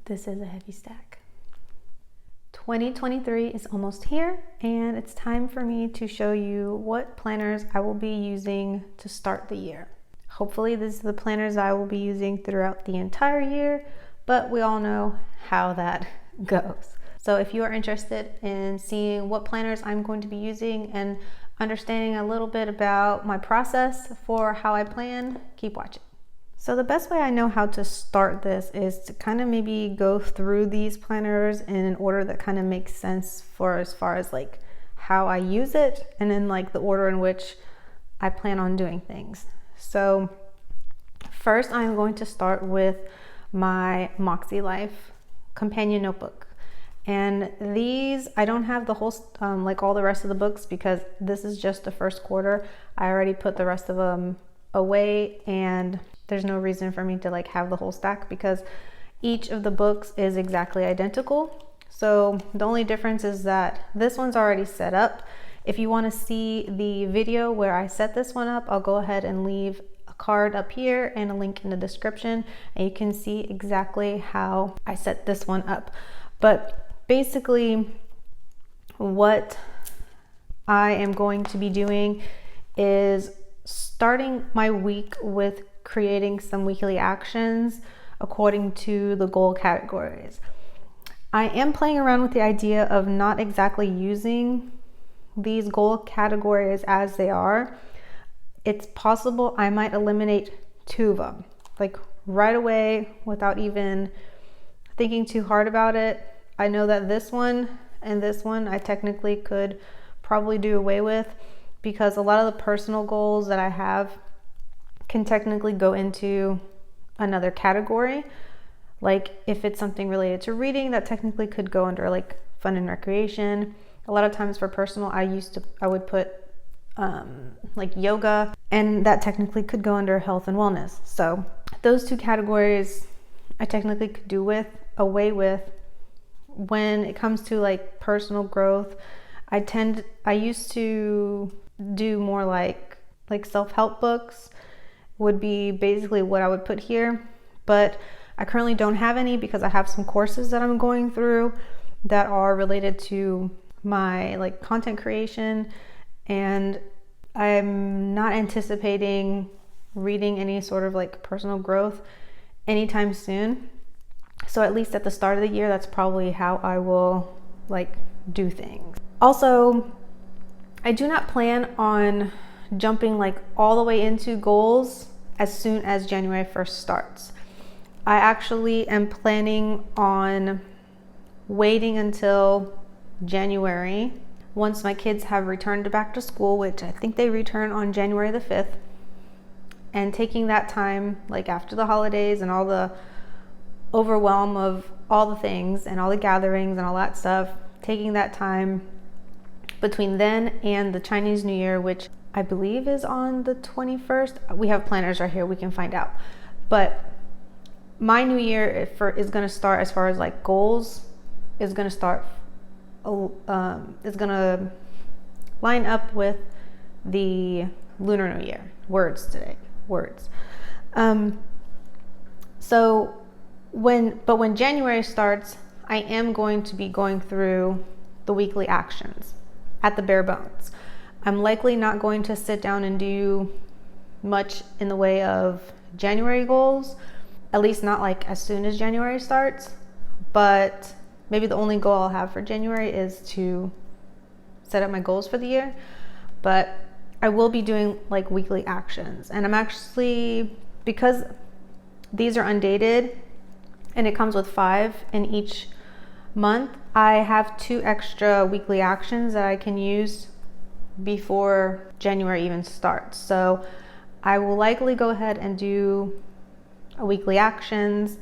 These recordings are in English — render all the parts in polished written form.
This is a heavy stack. 2023 is almost here, and it's time for me to show you what planners I will be using to start the year. Hopefully these are the planners I will be using throughout the entire year, but we all know how that goes. So if you are interested in seeing what planners I'm going to be using and understanding a little bit about my process for how I plan, keep watching. So the best way I know how to start this is to kind of maybe go through these planners in an order that kind of makes sense for as far as like how I use it and in like the order in which I plan on doing things. So first I'm going to start with my MakseLife companion notebook. And these, I don't have the whole, like all the rest of the books because this is just the first quarter. I already put the rest of them away and there's no reason for me to like have the whole stack because each of the books is exactly identical. So the only difference is that this one's already set up. If you want to see the video where I set this one up, I'll go ahead and leave a card up here and a link in the description, and you can see exactly how I set this one up. But basically what I am going to be doing is starting my week with creating some weekly actions according to the goal categories. I am playing around with the idea of not exactly using these goal categories as they are. It's possible I might eliminate 2 of them, like right away without even thinking too hard about it. I know that this one and this one I technically could probably do away with because a lot of the personal goals that I have can technically go into another category. Like if it's something related to reading, that technically could go under like fun and recreation. A lot of times for personal, I would put like yoga, and that technically could go under health and wellness. So those 2 categories I technically could do away with. When it comes to like personal growth, I used to do more like self-help books would be basically what I would put here, but I currently don't have any because I have some courses that I'm going through that are related to my like content creation, and I'm not anticipating reading any sort of like personal growth anytime soon. So at least at the start of the year, that's probably how I will like do things. Also, I do not plan on jumping like all the way into goals as soon as January 1st starts. I actually am planning on waiting until January once my kids have returned back to school, which I think they return on January the 5th, and taking that time like after the holidays and all the overwhelm of all the things and all the gatherings and all that stuff, taking that time between then and the Chinese New Year, which I believe is on the 21st. We have planners right here, we can find out. But my new year is going to start, as far as like goals, is going to start, is going to line up with the Lunar New Year. Words. So when January starts, I am going to be going through the weekly actions at the bare bones. I'm likely not going to sit down and do much in the way of January goals, at least not like as soon as January starts, but maybe the only goal I'll have for January is to set up my goals for the year. But I will be doing like weekly actions, and I'm actually, because these are undated and it comes with 5 in each month, I have 2 extra weekly actions that I can use before January even starts. So I will likely go ahead and do a weekly actions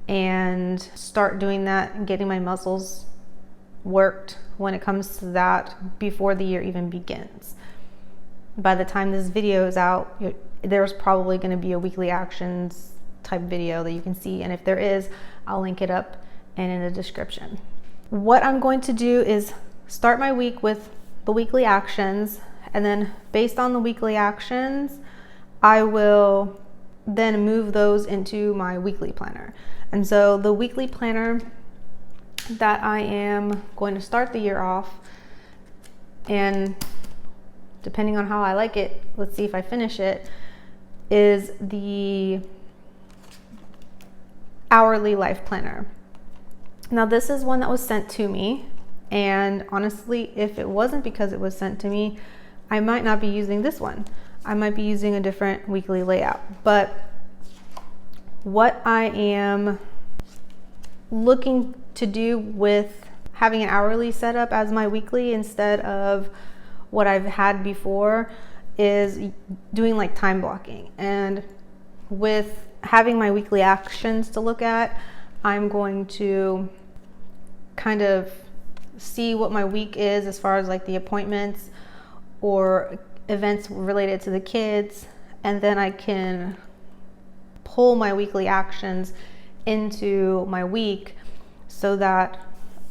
and start doing that and getting my muscles worked when it comes to that before the year even begins. By the time this video is out, there's probably going to be a weekly actions type video that you can see, and if there is, I'll link it up and in the description. What I'm going to do is start my week with the weekly actions, and then based on the weekly actions, I will then move those into my weekly planner. And so the weekly planner that I am going to start the year off, and depending on how I like it, let's see if I finish it, is the hourly life planner. Now this is one that was sent to me, and honestly, if it wasn't because it was sent to me, I might not be using this one. I might be using a different weekly layout. But what I am looking to do with having an hourly setup as my weekly instead of what I've had before is doing like time blocking. And with having my weekly actions to look at, I'm going to kind of see what my week is as far as like the appointments or events related to the kids, and then I can pull my weekly actions into my week so that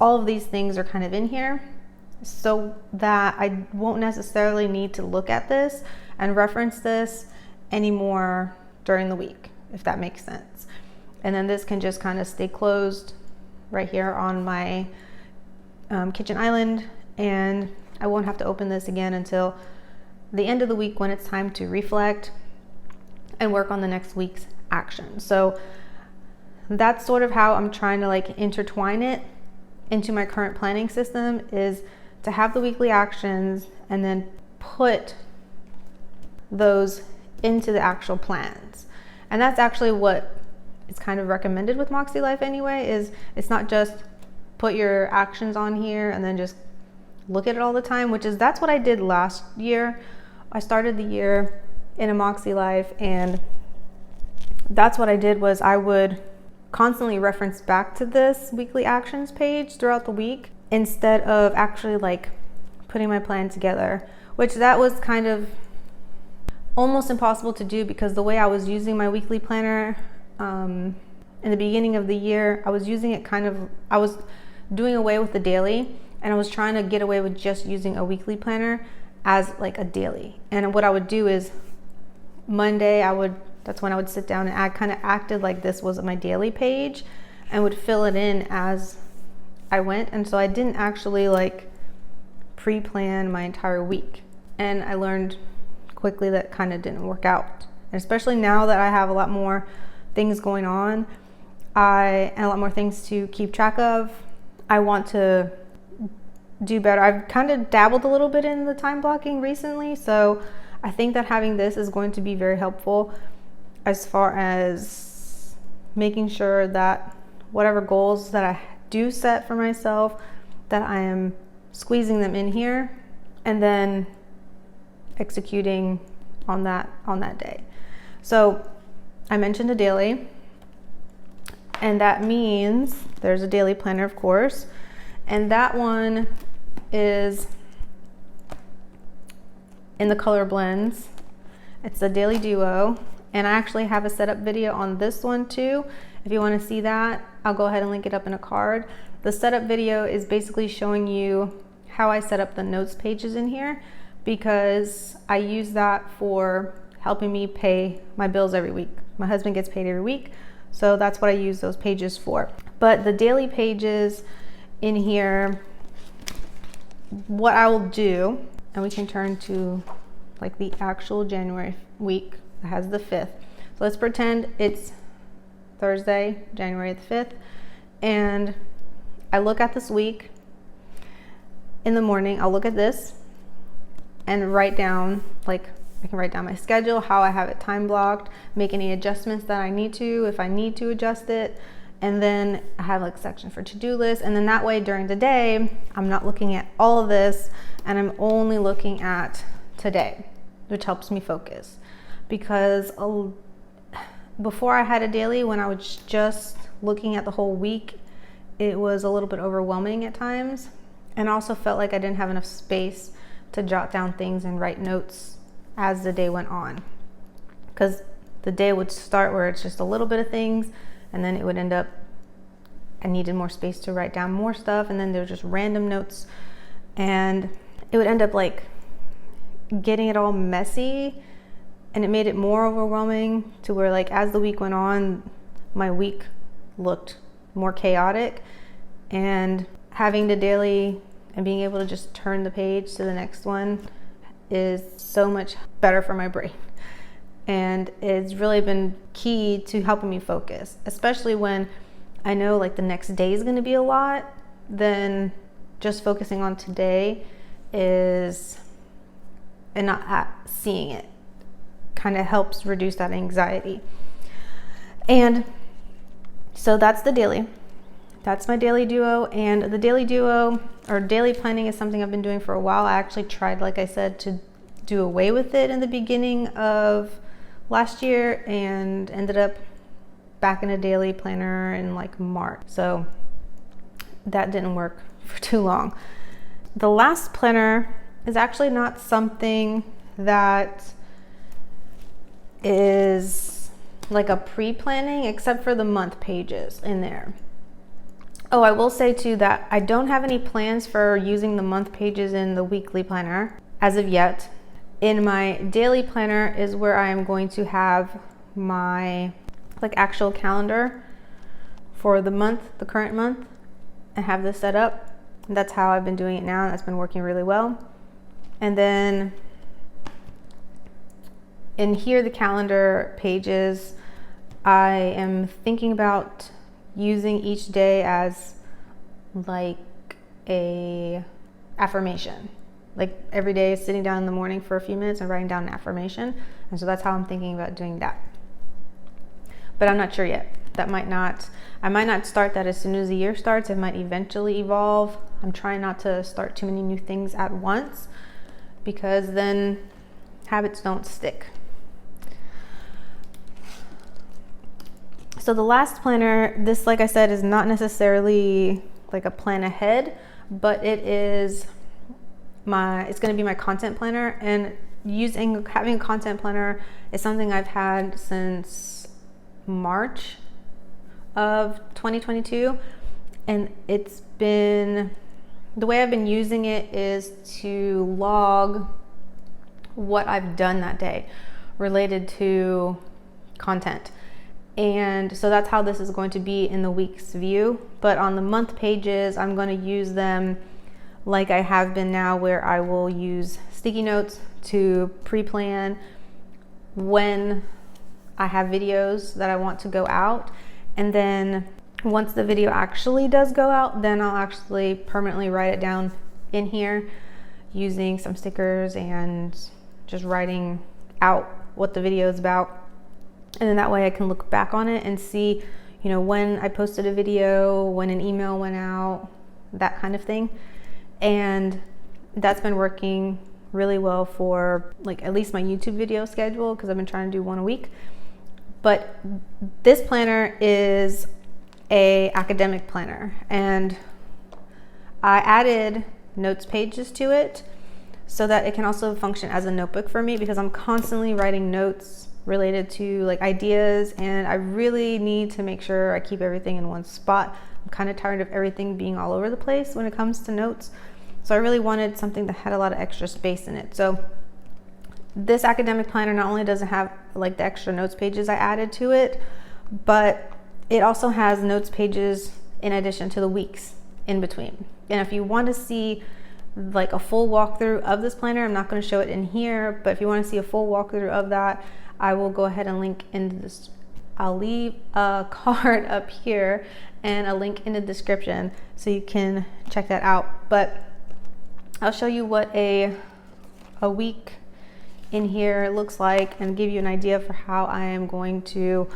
all of these things are kind of in here, so that I won't necessarily need to look at this and reference this anymore during the week, if that makes sense. And then this can just kind of stay closed right here on my kitchen island, and I won't have to open this again until the end of the week when it's time to reflect and work on the next week's action. So that's sort of how I'm trying to like intertwine it into my current planning system, is to have the weekly actions and then put those into the actual plans. And that's actually what is kind of recommended with MakseLife anyway, is it's not just put your actions on here and then just look at it all the time, that's what I did last year. I started the year in a MakseLife, and that's what I did, was I would constantly reference back to this weekly actions page throughout the week instead of actually like putting my plan together, which that was kind of almost impossible to do because the way I was using my weekly planner in the beginning of the year, I was using it I was doing away with the daily, and I was trying to get away with just using a weekly planner as like a daily. And what I would do is Monday, that's when I would sit down and I kind of acted like this was my daily page and would fill it in as I went. And so I didn't actually like pre-plan my entire week. And I learned quickly that kind of didn't work out. And especially now that I have a lot more things going on, and a lot more things to keep track of, I want to do better. I've kind of dabbled a little bit in the time blocking recently, so I think that having this is going to be very helpful as far as making sure that whatever goals that I do set for myself, that I am squeezing them in here and then executing on that day. So I mentioned a daily, and that means there's a daily planner, of course, and that one is in the color blends. It's a daily duo, and I actually have a setup video on this one too. If you want to see that, I'll go ahead and link it up in a card. The setup video is basically showing you how I set up the notes pages in here, because I use that for helping me pay my bills every week. My husband gets paid every week, so that's what I use those pages for. But the daily pages in here, what I will do, and we can turn to like the actual January week that has the 5th. So let's pretend it's Thursday, January the 5th, and I look at this week. In the morning, I'll look at this and write down, like I can write down my schedule, how I have it time blocked, make any adjustments that I need to, if I need to adjust it. And then I have like a section for to-do list. And then that way during the day, I'm not looking at all of this and I'm only looking at today, which helps me focus. Because before I had a daily, when I was just looking at the whole week, it was a little bit overwhelming at times. And I also felt like I didn't have enough space to jot down things and write notes as the day went on. Because the day would start where it's just a little bit of things, and then it would end up, I needed more space to write down more stuff, and then there were just random notes, and it would end up like getting it all messy, and it made it more overwhelming to where like as the week went on, my week looked more chaotic, and having the daily and being able to just turn the page to the next one is so much better for my brain. And it's really been key to helping me focus, especially when I know like the next day is going to be a lot. Then just focusing on today is, and not seeing it, kind of helps reduce that anxiety. And so that's the daily. That's my daily duo. And the daily duo or daily planning is something I've been doing for a while. I actually tried, like I said, to do away with it in the beginning of last year and ended up back in a daily planner in like March. So that didn't work for too long. The last planner is actually not something that is like a pre-planning, except for the month pages in there. Oh, I will say too that I don't have any plans for using the month pages in the weekly planner as of yet. In my daily planner is where I am going to have my like actual calendar for the month, the current month, and have this set up. And that's how I've been doing it now. That's been working really well. And then in here, the calendar pages, I am thinking about using each day as like a affirmation. Like every day sitting down in the morning for a few minutes and writing down an affirmation. And so that's how I'm thinking about doing that. But I'm not sure yet. I might not start that as soon as the year starts. It might eventually evolve. I'm trying not to start too many new things at once, because then habits don't stick. So the last planner, this, like I said, is not necessarily like a plan ahead, but it's going to be my content planner. And having a content planner is something I've had since March of 2022. And it's been, the way I've been using it is to log what I've done that day related to content. And so that's how this is going to be in the week's view. But on the month pages, I'm going to use them like I have been now, where I will use sticky notes to pre-plan when I have videos that I want to go out. And then once the video actually does go out, then I'll actually permanently write it down in here using some stickers and just writing out what the video is about. And then that way I can look back on it and see, when I posted a video, when an email went out, that kind of thing. And that's been working really well for like at least my YouTube video schedule, because I've been trying to do one a week. But this planner is a academic planner, and I added notes pages to it so that it can also function as a notebook for me, because I'm constantly writing notes related to like ideas, and I really need to make sure I keep everything in one spot. I'm kind of tired of everything being all over the place when it comes to notes. So I really wanted something that had a lot of extra space in it. So this academic planner not only doesn't have like the extra notes pages I added to it, but it also has notes pages in addition to the weeks in between. And if you want to see like a full walkthrough of this planner, I'm not going to show it in here, but if you want to see a full walkthrough of that, I will go ahead and link into this. I'll leave a card up here and a link in the description so you can check that out. But I'll show you what a week in here looks like and give you an idea for how I am going to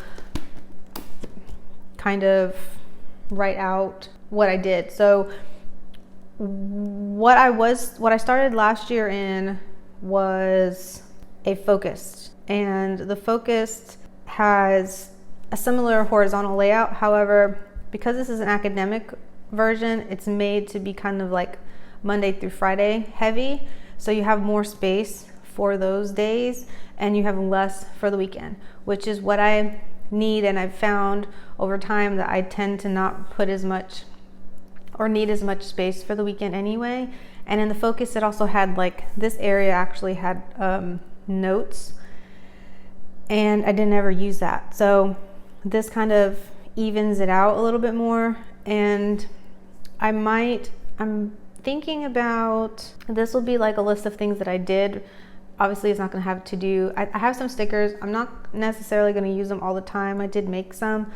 kind of write out what I did. So what I started last year in was a focused, and the focused has a similar horizontal layout. However, because this is an academic version, it's made to be kind of like Monday through Friday heavy. So you have more space for those days and you have less for the weekend, which is what I need. And I've found over time that I tend to not put as much or need as much space for the weekend anyway. And in the focus, it also had like this area actually had notes, and I didn't ever use that. So this kind of evens it out a little bit more. And I'm thinking about, this will be like a list of things that I did. Obviously it's not going to have to do, I have some stickers. I'm not necessarily going to use them all the time. I did make some,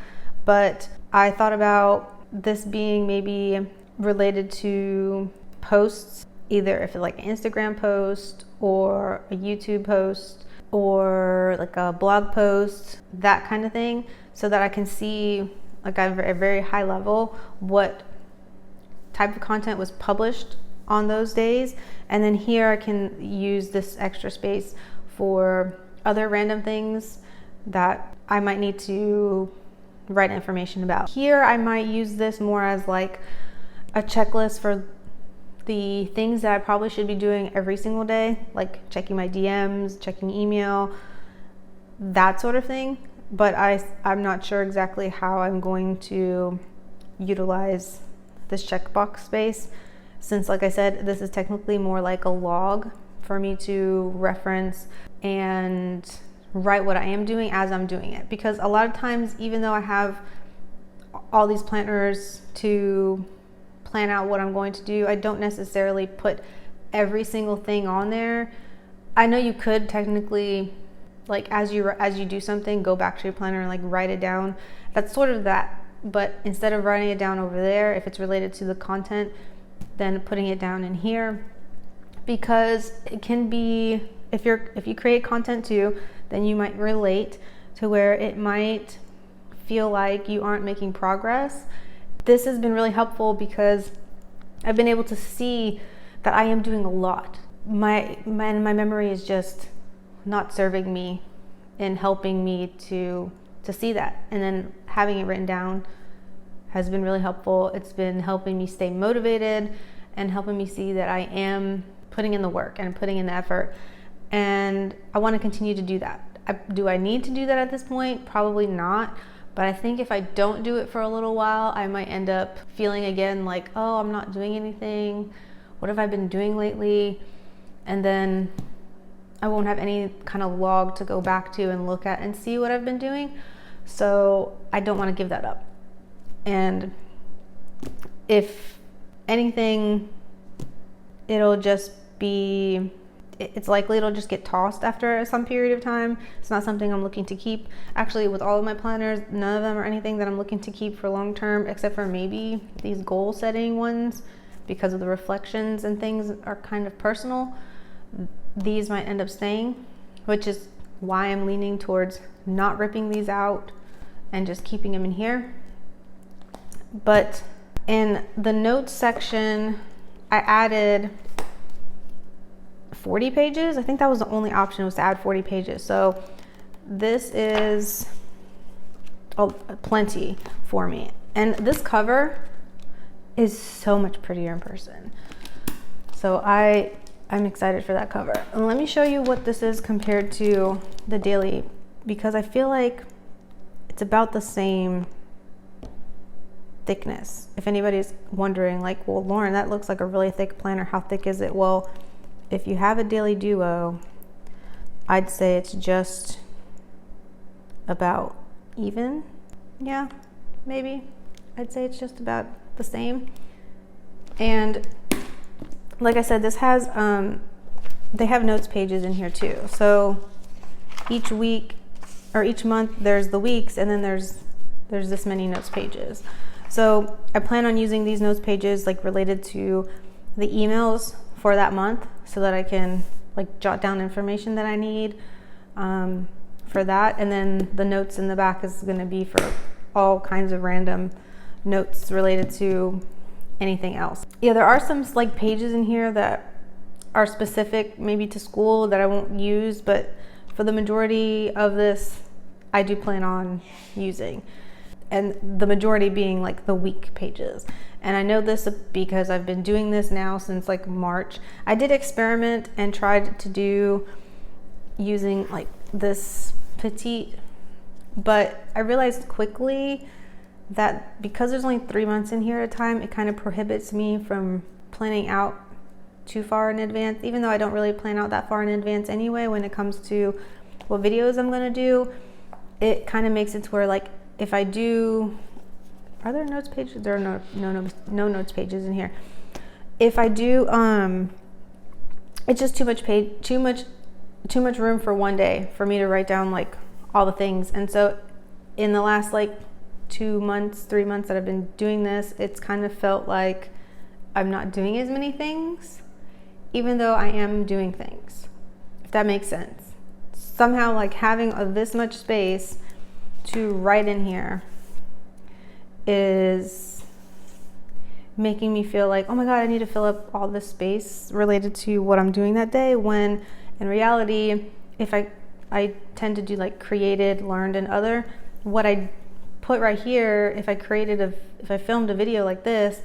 but I thought about this being maybe related to posts, either if it's like an Instagram post or a YouTube post or like a blog post, that kind of thing, so that I can see like at a very high level what type of content was published on those days. And then here I can use this extra space for other random things that I might need to write information about. Here I might use this more as like a checklist for the things that I probably should be doing every single day, like checking my DMs, checking email, that sort of thing. But I'm not sure exactly how I'm going to utilize this checkbox space, since like I said, this is technically more like a log for me to reference and write what I am doing as I'm doing it. Because a lot of times, even though I have all these planners to plan out what I'm going to do, I don't necessarily put every single thing on there. I know you could technically, like as you do something, go back to your planner and like write it down. That's sort of that. But instead of writing it down over there, if it's related to the content, then putting it down in here, because it can be, if you create content too, then you might relate to where it might feel like you aren't making progress. This has been really helpful because I've been able to see that I am doing a lot. My memory is just not serving me and helping me to see that. And then having it written down has been really helpful. It's been helping me stay motivated and helping me see that I am putting in the work and putting in the effort. And I want to continue to do that. Do I need to do that at this point? Probably not. But I think if I don't do it for a little while, I might end up feeling again like, oh, I'm not doing anything. What have I been doing lately? And then I won't have any kind of log to go back to and look at and see what I've been doing. So I don't want to give that up. And if anything, it's likely it'll just get tossed after some period of time. It's not something I'm looking to keep. Actually, with all of my planners, none of them are anything that I'm looking to keep for long term, except for maybe these goal setting ones, because of the reflections and things are kind of personal. These might end up staying, which is why I'm leaning towards not ripping these out and just keeping them in here. But in the notes section, I added 40 pages. I think that was the only option, was to add 40 pages. So this is plenty for me. And this cover is so much prettier in person. So I'm excited for that cover. And let me show you what this is compared to the daily, because I feel like it's about the same thickness. If anybody's wondering, like, well, Lauren, that looks like a really thick planner. How thick is it? Well, if you have a daily duo, I'd say it's just about even. Yeah, maybe. I'd say it's just about the same. And like I said, this has, they have notes pages in here too. So each week or each month there's the weeks, and then there's this many notes pages. So I plan on using these notes pages like related to the emails for that month, so that I can like jot down information that I need for that. And then the notes in the back is going to be for all kinds of random notes related to anything else. Yeah, there are some like pages in here that are specific maybe to school that I won't use, but for the majority of this, I do plan on using. And the majority being like the week pages. And I know this because I've been doing this now since like March. I did experiment and tried to do using like this petite, but I realized quickly that because there's only 3 months in here at a time, it kind of prohibits me from planning out too far in advance, even though I don't really plan out that far in advance anyway when it comes to what videos I'm gonna do. It kind of makes it to where like if I do are there notes pages? There are no notes pages in here. If I do, it's just too much room for one day for me to write down like all the things. And so in the last like 3 months that I've been doing this, it's kind of felt like I'm not doing as many things, even though I am doing things, if that makes sense. Somehow like having this much space to write in here is making me feel like, oh my God, I need to fill up all this space related to what I'm doing that day, when in reality, if I tend to do like created, learned, and other, what I put right here, if I filmed a video like this,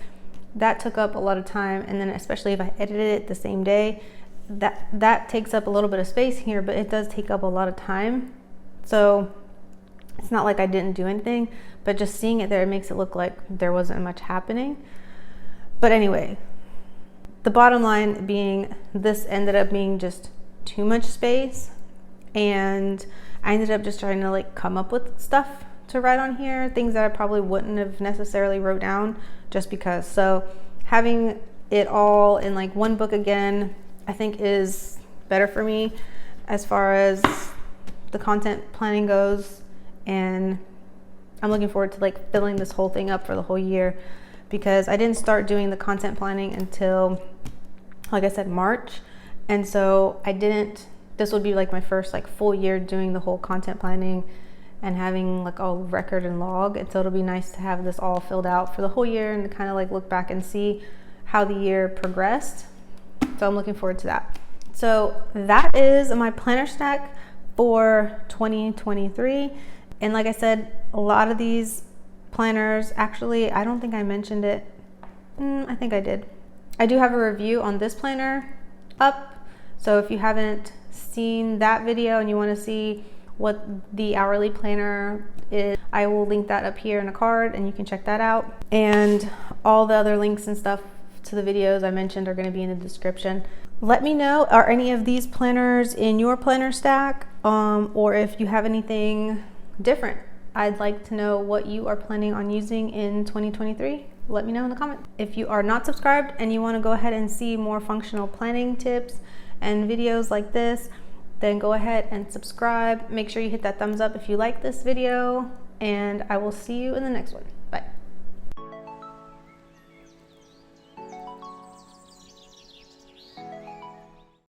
that took up a lot of time. And then especially if I edited it the same day, that takes up a little bit of space here, but it does take up a lot of time. So it's not like I didn't do anything, but just seeing it there, it makes it look like there wasn't much happening. But anyway, the bottom line being, this ended up being just too much space, and I ended up just trying to like come up with stuff to write on here, things that I probably wouldn't have necessarily wrote down just because. So having it all in like one book again, I think is better for me as far as the content planning goes. And I'm looking forward to like filling this whole thing up for the whole year, because I didn't start doing the content planning until, like I said, March. And so this would be like my first like full year doing the whole content planning and having like all record and log. And so it'll be nice to have this all filled out for the whole year and to kind of like look back and see how the year progressed. So I'm looking forward to that. So that is my planner stack for 2023. And like I said, a lot of these planners, actually, I don't think I mentioned it. I think I did. I do have a review on this planner up. So if you haven't seen that video and you want to see what the hourly planner is, I will link that up here in a card and you can check that out. And all the other links and stuff to the videos I mentioned are going to be in the description. Let me know, are any of these planners in your planner stack? Or if you have anything different, I'd like to know what you are planning on using in 2023. Let me know in the comments. If you are not subscribed and you want to go ahead and see more functional planning tips and videos like this, then go ahead and subscribe. Make sure you hit that thumbs up if you like this video, and I will see you in the next one.